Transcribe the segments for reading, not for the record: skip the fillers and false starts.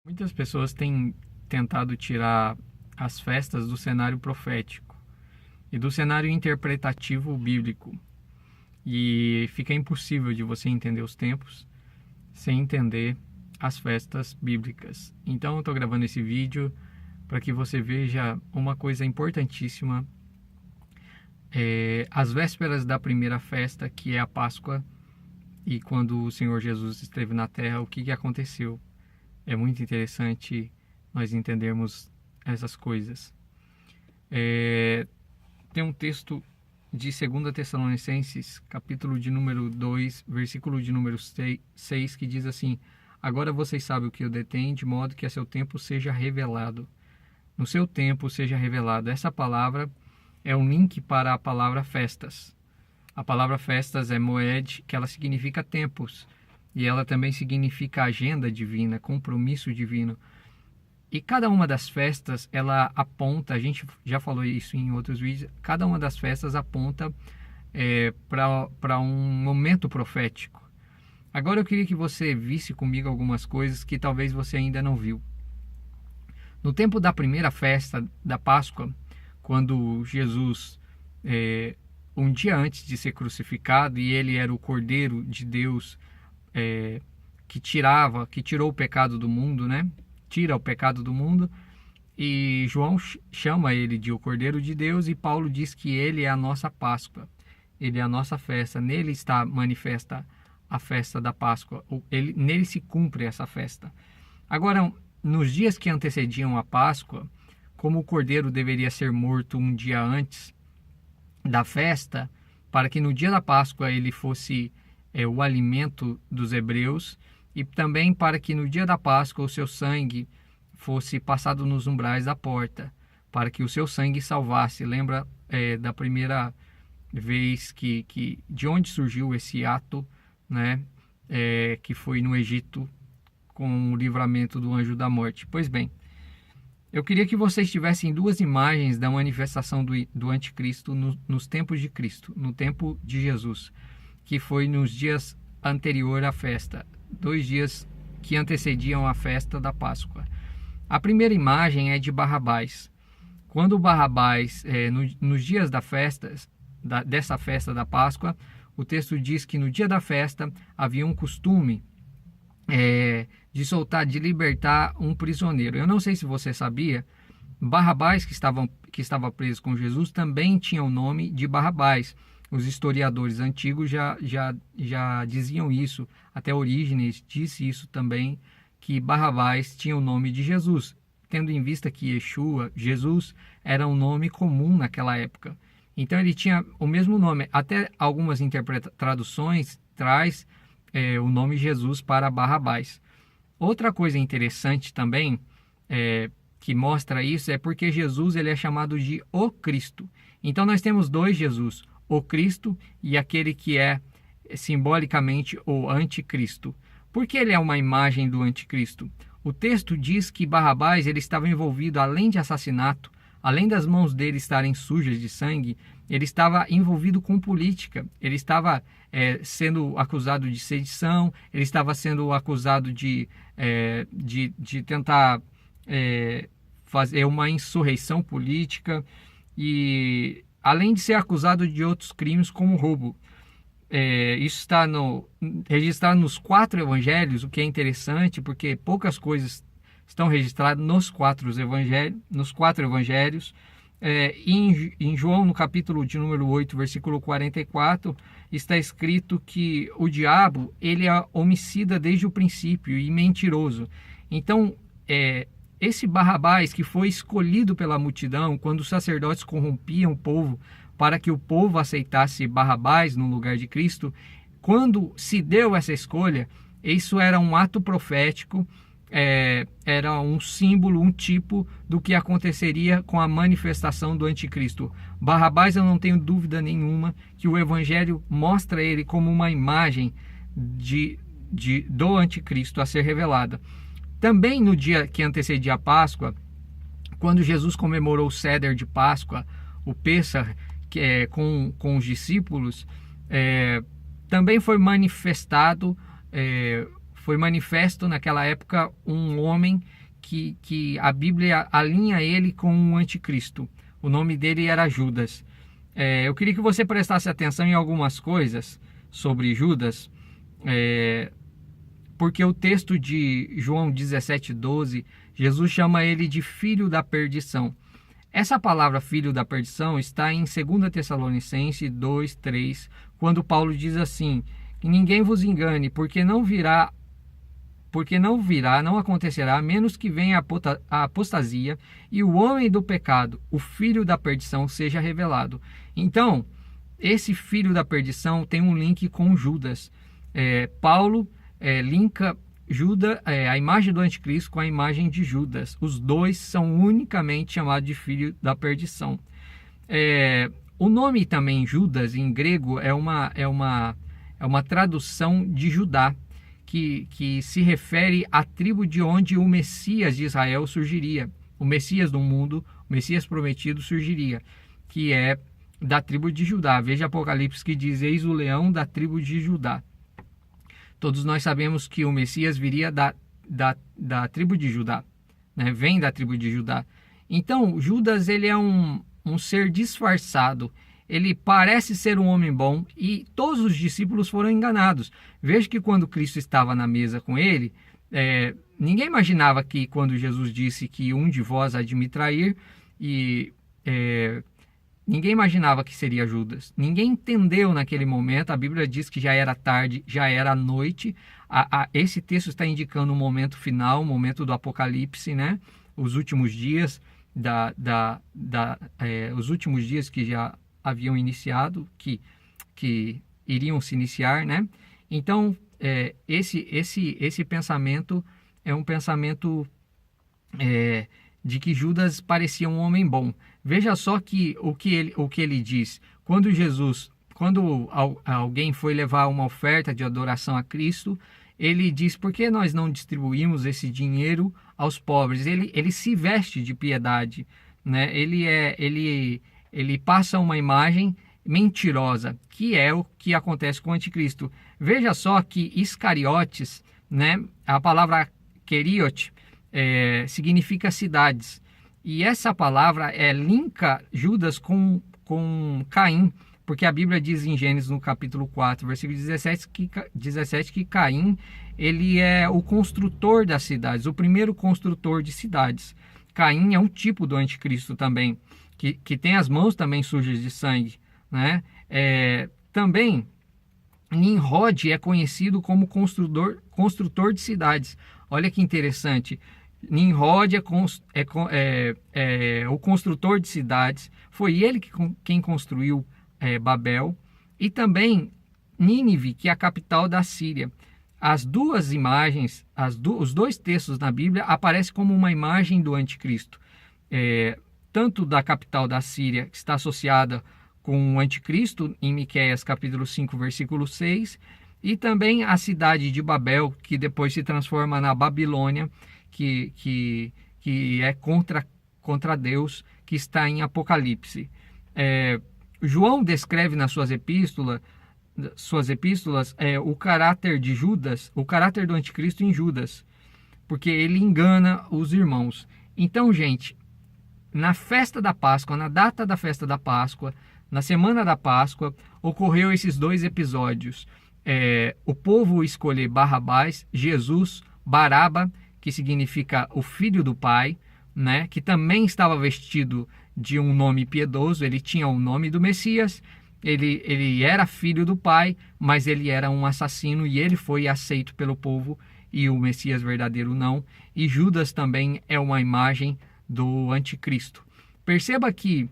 Muitas pessoas têm tentado tirar as festas do cenário profético e do cenário interpretativo bíblico. E fica impossível de você entender os tempos sem entender as festas bíblicas. Então eu estou gravando esse vídeo para que você veja uma coisa importantíssima. As vésperas da primeira festa, que é a Páscoa, e quando o Senhor Jesus esteve na terra, o que aconteceu? É muito interessante nós entendermos essas coisas. Tem um texto de 2 Tessalonicenses, capítulo de número 2, versículo de número 6, que diz assim: agora vocês sabem o que eu detém, de modo que a seu tempo seja revelado. No seu tempo seja revelado. Essa palavra é um link para a palavra festas. A palavra festas é moed, que ela significa tempos. E ela também significa agenda divina, compromisso divino. E cada uma das festas, ela aponta, a gente já falou isso em outros vídeos, cada uma das festas aponta para um momento profético. Agora eu queria que você visse comigo algumas coisas que talvez você ainda não viu. No tempo da primeira festa da Páscoa, quando Jesus, um dia antes de ser crucificado, e ele era o Cordeiro de Deus, que tirou o pecado do mundo, né? Tira o pecado do mundo, e João chama ele de o Cordeiro de Deus, e Paulo diz que ele é a nossa Páscoa, ele é a nossa festa, nele está manifesta a festa da Páscoa, nele se cumpre essa festa. Agora, nos dias que antecediam a Páscoa, como o Cordeiro deveria ser morto um dia antes da festa, para que no dia da Páscoa ele fosse o alimento dos hebreus, e também para que no dia da Páscoa o seu sangue fosse passado nos umbrais da porta, para que o seu sangue salvasse. Lembra da primeira vez de onde surgiu esse ato, né? Que foi no Egito, com o livramento do anjo da morte. Pois bem, eu queria que vocês tivessem duas imagens da manifestação do anticristo nos tempos de Cristo, no tempo de Jesus, que foi nos dias anterior à festa, 2 dias que antecediam a festa da Páscoa. A primeira imagem é de Barrabás. Quando Barrabás, nos dias dessa festa da Páscoa, o texto diz que no dia da festa havia um costume de libertar um prisioneiro. Eu não sei se você sabia, Barrabás, que estava preso com Jesus, também tinha o nome de Barrabás. Os historiadores antigos já diziam isso, até Orígenes disse isso também, que Barrabás tinha o nome de Jesus, tendo em vista que Yeshua, Jesus, era um nome comum naquela época. Então ele tinha o mesmo nome, até algumas traduções traz o nome Jesus para Barrabás. Outra coisa interessante também, que mostra isso, é porque Jesus ele é chamado de o Cristo. Então nós temos 2 Jesus, o Cristo e aquele que é simbolicamente o anticristo. Por que ele é uma imagem do anticristo? O texto diz que Barrabás ele estava envolvido, além de assassinato, além das mãos dele estarem sujas de sangue, ele estava envolvido com política. Ele estava sendo acusado de sedição, ele estava sendo acusado de tentar fazer uma insurreição política, e além de ser acusado de outros crimes como roubo. Isso está registrado nos 4 evangelhos, o que é interessante, porque poucas coisas estão registradas nos 4 evangelhos. Em João, no capítulo de número 8, versículo 44, está escrito que o diabo ele é homicida desde o princípio e mentiroso. Então, esse Barrabás, que foi escolhido pela multidão, quando os sacerdotes corrompiam o povo para que o povo aceitasse Barrabás no lugar de Cristo, quando se deu essa escolha, isso era um ato profético, era um símbolo, um tipo do que aconteceria com a manifestação do anticristo. Barrabás, eu não tenho dúvida nenhuma que o evangelho mostra ele como uma imagem do anticristo a ser revelada. Também no dia que antecedia a Páscoa, quando Jesus comemorou o Seder de Páscoa, o Pêssar, com os discípulos, também foi manifestado foi manifesto naquela época um homem que a Bíblia alinha ele com o anticristo. O nome dele era Judas. Eu queria que você prestasse atenção em algumas coisas sobre Judas, porque o texto de João 17:12, Jesus chama ele de filho da perdição. Essa palavra filho da perdição está em 2 Tessalonicenses 2:3, quando Paulo diz assim: ninguém vos engane, porque não acontecerá, a menos que venha a apostasia e o homem do pecado, o filho da perdição, seja revelado. Então, esse filho da perdição tem um link com Judas. Paulo linka Judas, a imagem do anticristo, com a imagem de Judas. Os dois são unicamente chamados de filho da perdição. O nome também Judas, em grego, é uma tradução de Judá, que se refere à tribo de onde o Messias de Israel surgiria. O Messias do mundo, o Messias prometido surgiria, que é da tribo de Judá. Veja Apocalipse, que diz: eis o leão da tribo de Judá. Todos nós sabemos que o Messias viria da tribo de Judá, né? Vem da tribo de Judá. Então, Judas, ele é um ser disfarçado. Ele parece ser um homem bom e todos os discípulos foram enganados. Veja que quando Cristo estava na mesa com ele, ninguém imaginava que quando Jesus disse que um de vós há de me trair, ninguém imaginava que seria Judas. Ninguém entendeu naquele momento. A Bíblia diz que já era tarde, já era noite. Esse texto está indicando o momento final, o momento do Apocalipse, né? Os últimos dias os últimos dias que já haviam iniciado, que iriam se iniciar, né? Então, esse pensamento é um pensamento de que Judas parecia um homem bom. Veja só que o que ele diz. Quando alguém foi levar uma oferta de adoração a Cristo, ele diz: por que nós não distribuímos esse dinheiro aos pobres? Ele se veste de piedade, né? Ele passa uma imagem mentirosa, que é o que acontece com o anticristo. Veja só que Iscariotes, né? A palavra Keriot significa cidades. E essa palavra linka Judas com Caim, porque a Bíblia diz em Gênesis, no capítulo 4, versículo 17, que Caim, ele é o construtor das cidades, o primeiro construtor de cidades. Caim é um tipo do anticristo também, que tem as mãos também sujas de sangue, né? Também Nimrod é conhecido como construtor de cidades. Olha que interessante. Nimrod é o construtor de cidades. Foi ele quem construiu Babel. E também Nínive, que é a capital da Síria. As duas imagens, os dois textos na Bíblia aparecem como uma imagem do anticristo. Tanto da capital da Síria, que está associada com o anticristo, em Miqueias capítulo 5, versículo 6, e também a cidade de Babel, que depois se transforma na Babilônia, que é contra Deus, que está em Apocalipse. João descreve nas suas epístolas o caráter de Judas, o caráter do anticristo em Judas, porque ele engana os irmãos. Então, gente, na festa da Páscoa, na data da festa da Páscoa, na semana da Páscoa, ocorreu esses dois episódios. O povo escolher Barrabás, Jesus, Baraba, que significa o filho do pai, né, que também estava vestido de um nome piedoso. Ele tinha o nome do Messias, ele era filho do pai, mas ele era um assassino e ele foi aceito pelo povo, e o Messias verdadeiro não. E Judas também é uma imagem do anticristo. Perceba que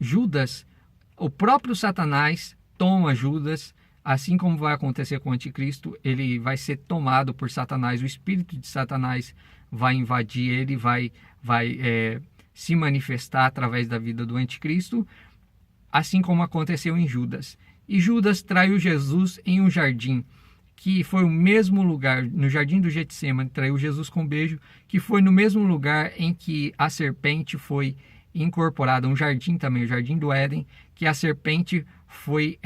Judas, o próprio Satanás toma Judas, assim como vai acontecer com o anticristo. Ele vai ser tomado por Satanás, o espírito de Satanás vai invadir ele, vai se manifestar através da vida do anticristo, assim como aconteceu em Judas. E Judas traiu Jesus em um jardim, que foi o mesmo lugar, no jardim do Getsêmani, traiu Jesus com beijo, que foi no mesmo lugar em que a serpente foi incorporada, um jardim também, o jardim do Éden, que a serpente foi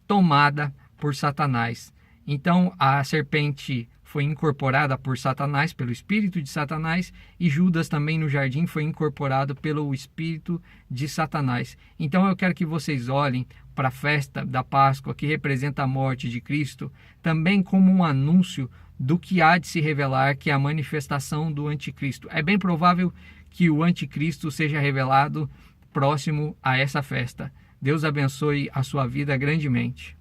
tomada por Satanás. Então a serpente foi incorporada por Satanás, pelo espírito de Satanás, e Judas também no jardim foi incorporado pelo espírito de Satanás. Então eu quero que vocês olhem para a festa da Páscoa, que representa a morte de Cristo, também como um anúncio do que há de se revelar, que é a manifestação do anticristo. É bem provável que o anticristo seja revelado próximo a essa festa. Deus abençoe a sua vida grandemente.